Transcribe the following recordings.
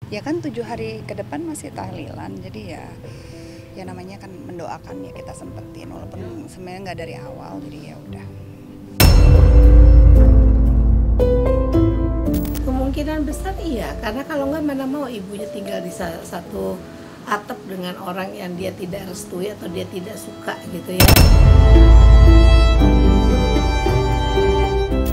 Ya kan 7 hari ke depan masih tahlilan, jadi ya namanya kan mendoakan ya kita sempetin walaupun sebenarnya nggak dari awal, jadi ya udah. Kemungkinan besar iya, karena kalau nggak mana mau ibunya tinggal di satu atap dengan orang yang dia tidak restui atau dia tidak suka gitu ya.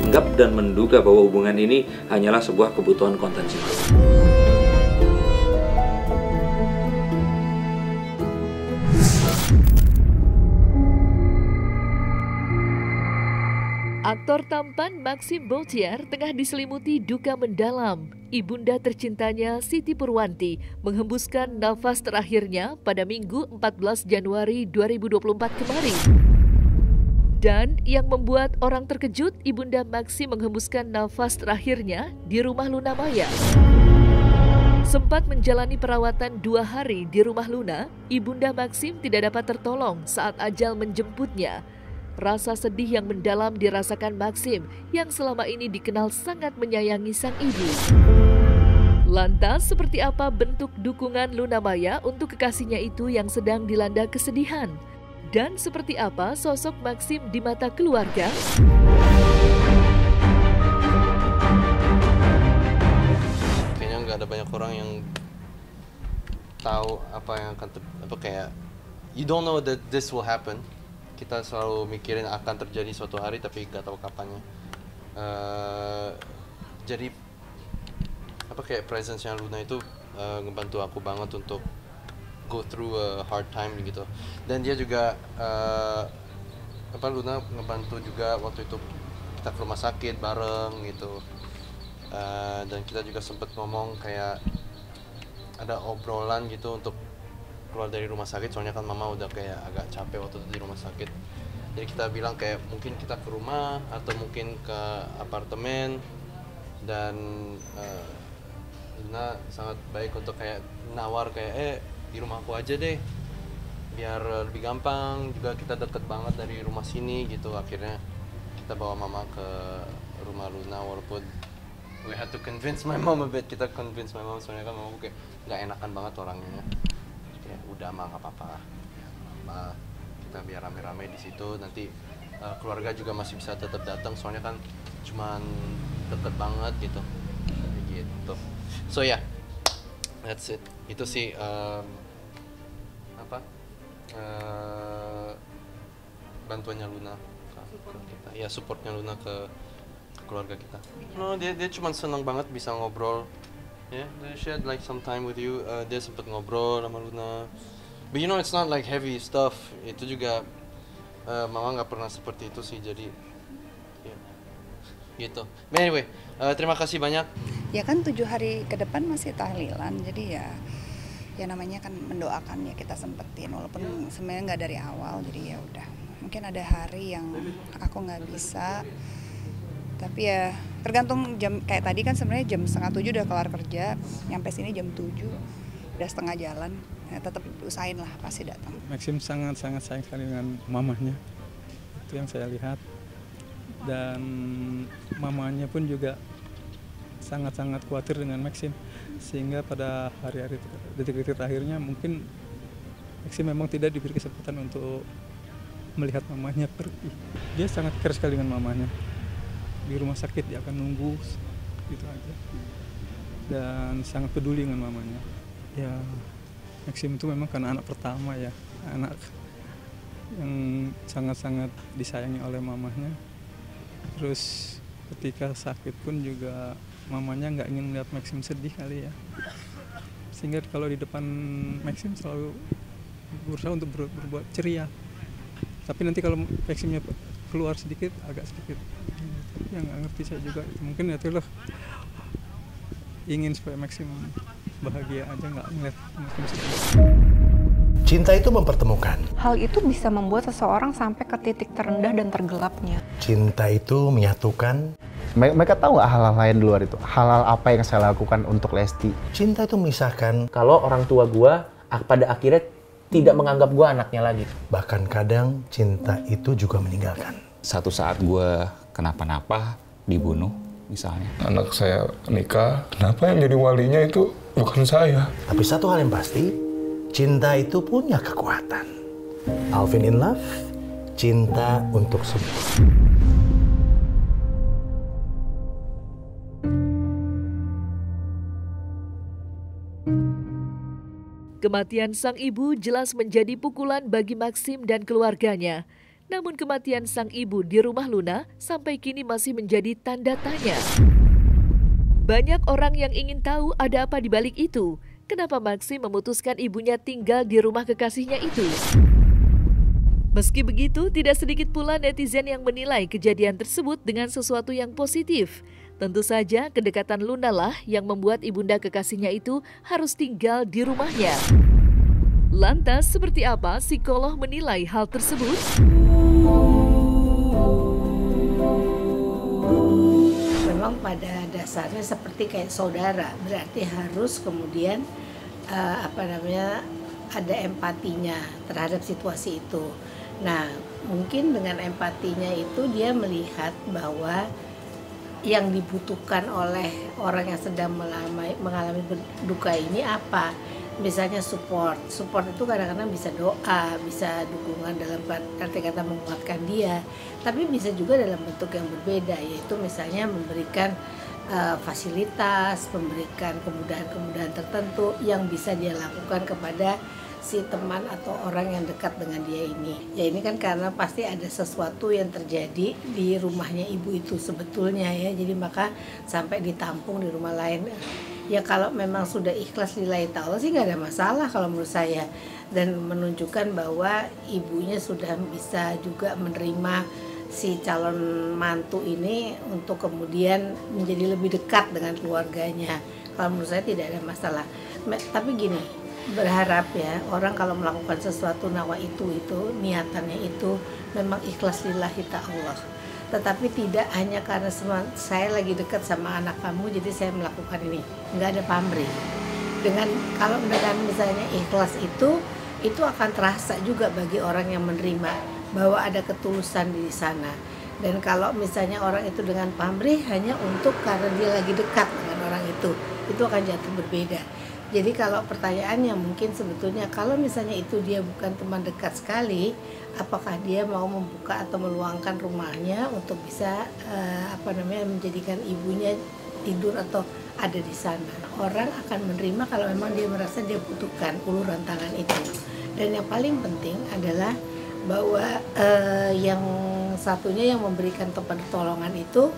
Anggap dan menduga bahwa hubungan ini hanyalah sebuah kebutuhan konten semata. Aktor tampan Maxim Bautier tengah diselimuti duka mendalam. Ibunda tercintanya Siti Purwanti menghembuskan nafas terakhirnya pada Minggu 14 Januari 2024 kemarin. Dan yang membuat orang terkejut, Ibunda Maxim menghembuskan nafas terakhirnya di rumah Luna Maya. Sempat menjalani perawatan 2 hari di rumah Luna, Ibunda Maxim tidak dapat tertolong saat ajal menjemputnya. Rasa sedih yang mendalam dirasakan Maxim yang selama ini dikenal sangat menyayangi sang ibu. Lantas, seperti apa bentuk dukungan Luna Maya untuk kekasihnya itu yang sedang dilanda kesedihan? Dan seperti apa sosok Maxim di mata keluarga? Kayaknya nggak ada banyak orang yang tahu apa yang akan kayak you don't know that this will happen. Kita selalu mikirin akan terjadi suatu hari tapi nggak tahu kapannya. Jadi kayak presence-nya Luna itu ngebantu aku banget untuk go through a hard time gitu. Dan dia juga Luna ngebantu juga waktu itu kita ke rumah sakit bareng gitu. Dan kita juga sempet ngomong kayak ada obrolan gitu untuk keluar dari rumah sakit, soalnya kan mama udah kayak agak capek waktu itu di rumah sakit. Jadi kita bilang kayak mungkin kita ke rumah atau mungkin ke apartemen. Dan Luna sangat baik untuk kayak nawar kayak di rumah aku aja deh biar lebih gampang, juga kita deket banget dari rumah sini gitu. Akhirnya kita bawa mama ke rumah Luna walaupun we had to convince my mom a bit. Kita convince my mom soalnya kan mama kayak nggak enakan banget orangnya. Kayak udah mah nggak apa-apa, kita biar rame-rame di situ. Nanti keluarga juga masih bisa tetap datang soalnya kan cuman deket banget gitu. So yeah, that's it. Itu sih bantuannya Luna ke kita. Ya, supportnya Luna ke keluarga kita. No, dia cuma senang banget bisa ngobrol. Yeah, she had like some time with you. Dia sempet ngobrol sama Luna. But you know it's not like heavy stuff. Itu juga mama nggak pernah seperti itu sih, jadi yeah, gitu. But anyway, terima kasih banyak. Ya kan 7 hari ke depan masih tahlilan, jadi ya namanya kan mendoakan ya kita sempetin walaupun sebenarnya nggak dari awal, jadi ya udah. Mungkin ada hari yang aku nggak bisa. Tapi ya tergantung jam, kayak tadi kan sebenarnya jam 6:30 udah kelar kerja, nyampe sini jam 7, udah setengah jalan. Ya, tetap usahain lah, pasti datang. Maxim sangat sayang sekali dengan mamanya, itu yang saya lihat. Dan mamanya pun juga sangat-sangat khawatir dengan Maxim, sehingga pada hari-hari detik-detik terakhirnya mungkin Maxim memang tidak diberi kesempatan untuk melihat mamanya pergi. Dia sangat care sekali dengan mamanya. Di rumah sakit dia akan nunggu gitu aja, dan sangat peduli dengan mamanya. Ya, Maxim itu memang karena anak pertama ya, anak yang sangat-sangat disayangi oleh mamanya. Terus ketika sakit pun juga mamanya nggak ingin melihat Maxim sedih kali ya, sehingga kalau di depan Maxim selalu berusaha untuk berbuat ceria. Tapi nanti kalau Maximnya keluar sedikit, agak sedikit, yang nggak ngerti saya juga. Mungkin ya itulah ingin supaya Maxim bahagia aja, nggak ngeliat Maxim sedih. Cinta itu mempertemukan. Hal itu bisa membuat seseorang sampai ke titik terendah dan tergelapnya. Cinta itu menyatukan. Mereka tahu nggak hal-hal lain di luar itu? Hal-hal apa yang saya lakukan untuk Lesti? Cinta itu memisahkan. Kalau orang tua gua pada akhirnya tidak menganggap gua anaknya lagi. Bahkan kadang cinta itu juga meninggalkan. Satu saat gua kenapa-napa, dibunuh, misalnya. Anak saya nikah, kenapa yang jadi walinya itu bukan saya? Tapi satu hal yang pasti, cinta itu punya kekuatan. Alvin in Love, cinta untuk semua. Kematian sang ibu jelas menjadi pukulan bagi Maxim dan keluarganya. Namun kematian sang ibu di rumah Luna sampai kini masih menjadi tanda tanya. Banyak orang yang ingin tahu ada apa di balik itu. Kenapa Maxim memutuskan ibunya tinggal di rumah kekasihnya itu? Meski begitu, tidak sedikit pula netizen yang menilai kejadian tersebut dengan sesuatu yang positif. Tentu saja kedekatan Luna lah yang membuat ibunda kekasihnya itu harus tinggal di rumahnya. Lantas seperti apa psikolog menilai hal tersebut? Memang pada dasarnya seperti kayak saudara, berarti harus kemudian ada empatinya terhadap situasi itu. Nah, mungkin dengan empatinya itu dia melihat bahwa yang dibutuhkan oleh orang yang sedang mengalami duka ini apa? Misalnya support itu kadang-kadang bisa doa, bisa dukungan dalam arti kata menguatkan dia, tapi bisa juga dalam bentuk yang berbeda, yaitu misalnya memberikan fasilitas, memberikan kemudahan-kemudahan tertentu yang bisa dia lakukan kepada si teman atau orang yang dekat dengan dia ini. Ya ini kan karena pasti ada sesuatu yang terjadi di rumahnya ibu itu sebetulnya ya. Jadi maka sampai ditampung di rumah lain. Ya kalau memang sudah ikhlas lillahi ta'ala sih nggak ada masalah kalau menurut saya. Dan menunjukkan bahwa ibunya sudah bisa juga menerima si calon mantu ini untuk kemudian menjadi lebih dekat dengan keluarganya. Kalau menurut saya tidak ada masalah. Tapi gini, berharap ya orang kalau melakukan sesuatu nawa itu niatannya itu memang ikhlas lillahi ta'ala, tetapi tidak hanya karena saya lagi dekat sama anak kamu jadi saya melakukan ini, nggak ada pamrih. Kalau dengan misalnya ikhlas itu akan terasa juga bagi orang yang menerima bahwa ada ketulusan di sana. Dan kalau misalnya orang itu dengan pamrih hanya untuk karena dia lagi dekat dengan orang itu akan jatuh berbeda. Jadi kalau pertanyaannya mungkin sebetulnya kalau misalnya itu dia bukan teman dekat sekali, apakah dia mau membuka atau meluangkan rumahnya untuk bisa menjadikan ibunya tidur atau ada di sana. Orang akan menerima kalau memang dia merasa dia butuhkan uluran tangan itu. Dan yang paling penting adalah bahwa yang satunya yang memberikan pertolongan itu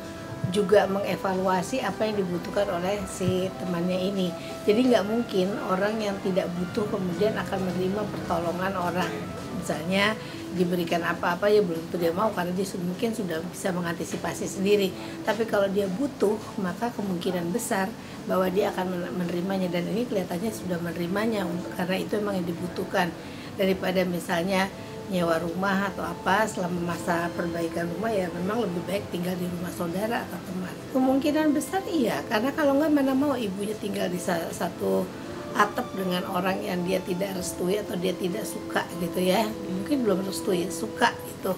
juga mengevaluasi apa yang dibutuhkan oleh si temannya ini. Jadi nggak mungkin orang yang tidak butuh kemudian akan menerima pertolongan orang. Misalnya diberikan apa-apa ya belum tentu dia mau karena dia mungkin sudah bisa mengantisipasi sendiri. Tapi kalau dia butuh maka kemungkinan besar bahwa dia akan menerimanya, dan ini kelihatannya sudah menerimanya karena itu memang yang dibutuhkan, daripada misalnya nyewa rumah atau apa selama masa perbaikan rumah. Ya memang lebih baik tinggal di rumah saudara atau teman. Kemungkinan besar iya, karena kalau nggak mana mau ibunya tinggal di satu atap dengan orang yang dia tidak restui atau dia tidak suka gitu ya. Mungkin belum restui, suka gitu,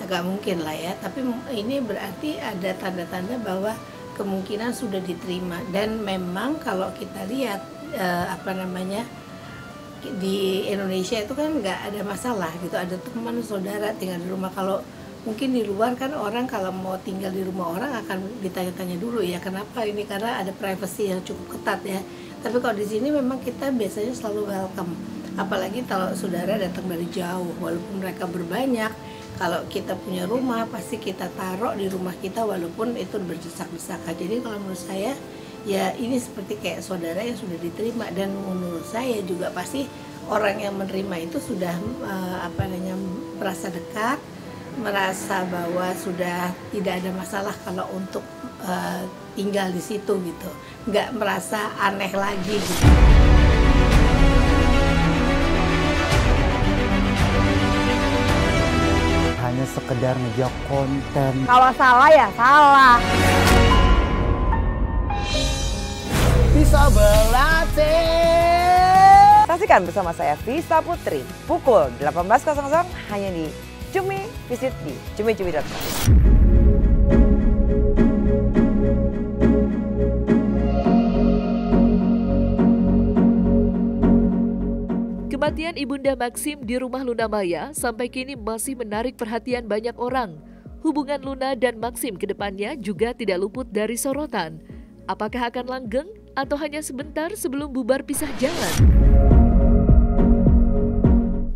agak mungkin lah ya. Tapi ini berarti ada tanda-tanda bahwa kemungkinan sudah diterima. Dan memang kalau kita lihat di Indonesia itu kan nggak ada masalah gitu, ada teman saudara tinggal di rumah. Kalau mungkin di luar kan orang kalau mau tinggal di rumah orang akan ditanya-tanya dulu ya kenapa ini, karena ada privacy yang cukup ketat ya. Tapi kalau di sini memang kita biasanya selalu welcome, apalagi kalau saudara datang dari jauh walaupun mereka berbanyak. Kalau kita punya rumah pasti kita taruh di rumah kita walaupun itu berdesak-desakan. Jadi kalau menurut saya ya ini seperti kayak saudara yang sudah diterima, dan menurut saya juga pasti orang yang menerima itu sudah merasa dekat, merasa bahwa sudah tidak ada masalah kalau untuk tinggal di situ gitu, nggak merasa aneh lagi gitu. Hanya sekedar ngejok konten. Kalau salah ya salah. Bisa berlatih. Saksikan bersama saya Vista Putri pukul 18.00 hanya di Cumi. Visit di cumi-cumi.com. Kematian Ibunda Maxim di rumah Luna Maya sampai kini masih menarik perhatian banyak orang. Hubungan Luna dan Maxim ke depannya juga tidak luput dari sorotan. Apakah akan langgeng atau hanya sebentar sebelum bubar pisah jalan?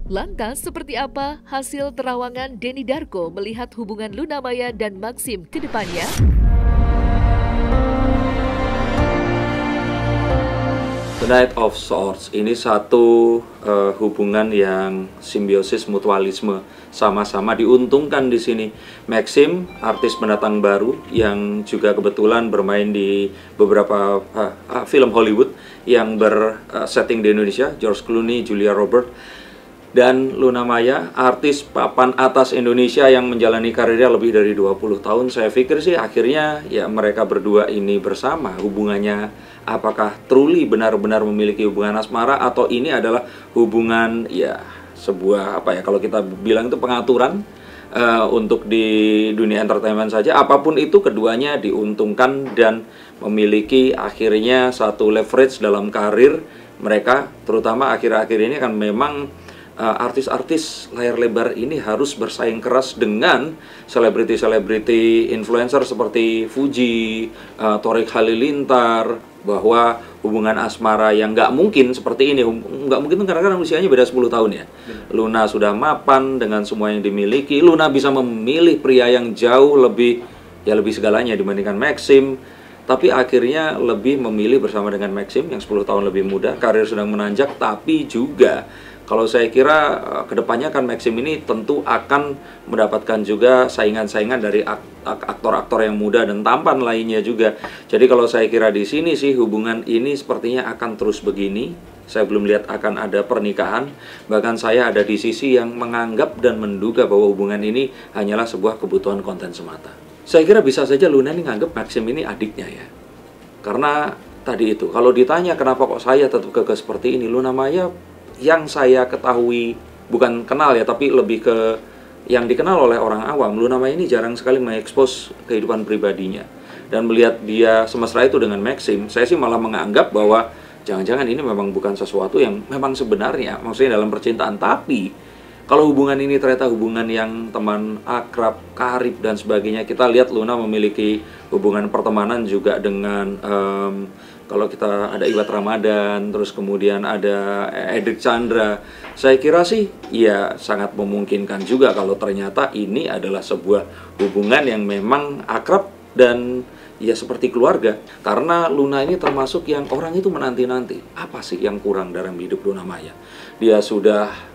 Lantas, seperti apa hasil terawangan Denny Darko melihat hubungan Luna Maya dan Maxim ke depannya? The Knight of Swords ini satu hubungan yang simbiosis mutualisme, sama-sama diuntungkan di sini. Maxim, artis pendatang baru yang juga kebetulan bermain di beberapa film Hollywood yang bersetting di Indonesia, George Clooney, Julia Roberts. Dan Luna Maya, artis papan atas Indonesia yang menjalani karirnya lebih dari 20 tahun. Saya pikir sih akhirnya ya mereka berdua ini bersama. Hubungannya apakah truly benar-benar memiliki hubungan asmara atau ini adalah hubungan ya sebuah kalau kita bilang itu pengaturan untuk di dunia entertainment saja. Apapun itu, keduanya diuntungkan dan memiliki akhirnya satu leverage dalam karir mereka, terutama akhir-akhir ini kan memang artis-artis layar lebar ini harus bersaing keras dengan selebriti-selebriti influencer seperti Fuji, Torik Halilintar, bahwa hubungan asmara yang nggak mungkin seperti ini, nggak mungkin karena usianya beda 10 tahun ya. Luna sudah mapan dengan semua yang dimiliki, Luna bisa memilih pria yang jauh lebih segalanya dibandingkan Maxim, tapi akhirnya lebih memilih bersama dengan Maxim yang 10 tahun lebih muda, karir sedang menanjak, tapi juga kalau saya kira kedepannya kan Maxim ini tentu akan mendapatkan juga saingan-saingan dari aktor-aktor yang muda dan tampan lainnya juga. Jadi kalau saya kira di sini sih hubungan ini sepertinya akan terus begini. Saya belum lihat akan ada pernikahan. Bahkan saya ada di sisi yang menganggap dan menduga bahwa hubungan ini hanyalah sebuah kebutuhan konten semata. Saya kira bisa saja Luna ini nganggap Maxim ini adiknya ya. Karena tadi itu, kalau ditanya kenapa kok saya tetap kekeh seperti ini, Luna Maya yang saya ketahui, bukan kenal ya, tapi lebih ke yang dikenal oleh orang awam, Luna Maya ini jarang sekali mengekspos kehidupan pribadinya. Dan melihat dia semesra itu dengan Maxim, saya sih malah menganggap bahwa jangan-jangan ini memang bukan sesuatu yang memang sebenarnya, maksudnya dalam percintaan. Tapi kalau hubungan ini ternyata hubungan yang teman akrab, karib dan sebagainya, kita lihat Luna memiliki hubungan pertemanan juga dengan kalau kita ada Iwat Ramadan, terus kemudian ada Edric Chandra. Saya kira sih ya sangat memungkinkan juga kalau ternyata ini adalah sebuah hubungan yang memang akrab dan ya seperti keluarga. Karena Luna ini termasuk yang orang itu menanti-nanti. Apa sih yang kurang dalam hidup Luna Maya? Dia sudah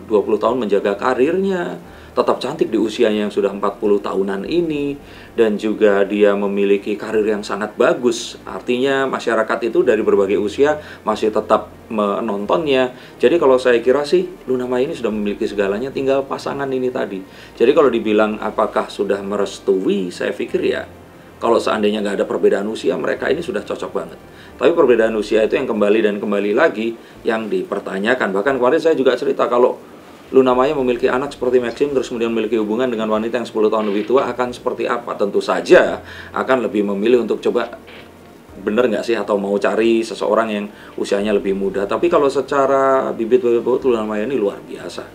20 tahun menjaga karirnya, tetap cantik di usianya yang sudah 40 tahunan ini, dan juga dia memiliki karir yang sangat bagus. Artinya masyarakat itu dari berbagai usia masih tetap menontonnya. Jadi kalau saya kira sih Luna Maya ini sudah memiliki segalanya, tinggal pasangan ini tadi. Jadi kalau dibilang apakah sudah merestui, saya pikir ya kalau seandainya nggak ada perbedaan usia, mereka ini sudah cocok banget. Tapi perbedaan usia itu yang kembali dan kembali lagi yang dipertanyakan. Bahkan kemarin saya juga cerita kalau Luna Maya memiliki anak seperti Maxim, terus kemudian memiliki hubungan dengan wanita yang 10 tahun lebih tua, akan seperti apa? Tentu saja akan lebih memilih untuk coba bener nggak sih, atau mau cari seseorang yang usianya lebih muda. Tapi kalau secara bibit-bibit Luna Maya ini luar biasa.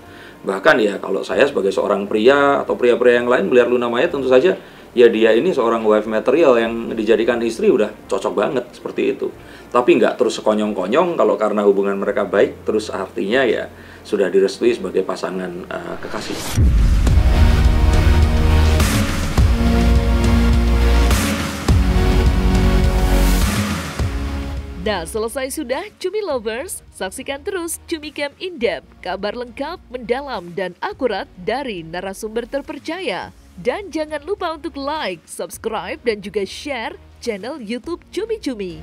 Bahkan ya kalau saya sebagai seorang pria atau pria-pria yang lain melihat Luna Maya, tentu saja ya dia ini seorang wife material yang dijadikan istri udah cocok banget seperti itu. Tapi nggak terus sekonyong-konyong kalau karena hubungan mereka baik, terus artinya ya sudah direstui sebagai pasangan kekasih. Nah, selesai sudah Cumi Lovers? Saksikan terus Cumi Camp In-Depth, kabar lengkap, mendalam, dan akurat dari narasumber terpercaya. Dan jangan lupa untuk like, subscribe, dan juga share channel YouTube Cumi Cumi.